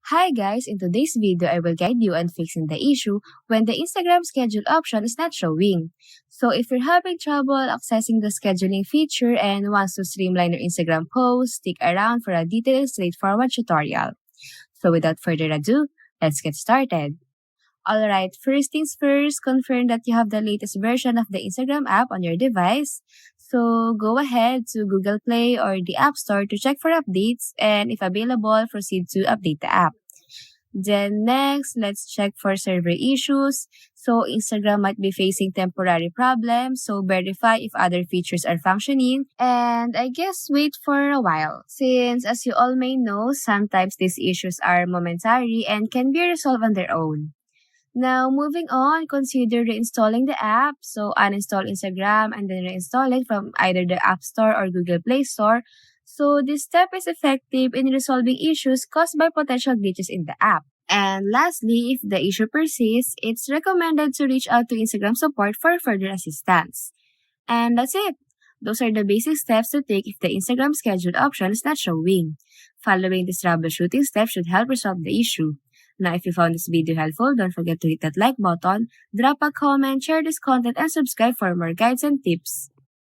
Hi guys, in today's video, I will guide you on fixing the issue when the Instagram schedule option is not showing. So if you're having trouble accessing the scheduling feature and wants to streamline your Instagram posts, stick around for a detailed and straightforward tutorial. So without further ado, let's get started. Alright, first things first, confirm that you have the latest version of the Instagram app on your device. So go ahead to Google Play or the App Store to check for updates, and if available, proceed to update the app. Then next, let's check for server issues. So Instagram might be facing temporary problems, so verify if other features are functioning. And I guess wait for a while, since as you all may know, sometimes these issues are momentary and can be resolved on their own. Now, moving on, consider reinstalling the app. So, uninstall Instagram and then reinstall it from either the App Store or Google Play Store. So, this step is effective in resolving issues caused by potential glitches in the app. And lastly, if the issue persists, it's recommended to reach out to Instagram support for further assistance. And that's it. Those are the basic steps to take if the Instagram scheduled option is not showing. Following these troubleshooting steps should help resolve the issue. Now, if you found this video helpful, don't forget to hit that like button, drop a comment, share this content, and subscribe for more guides and tips.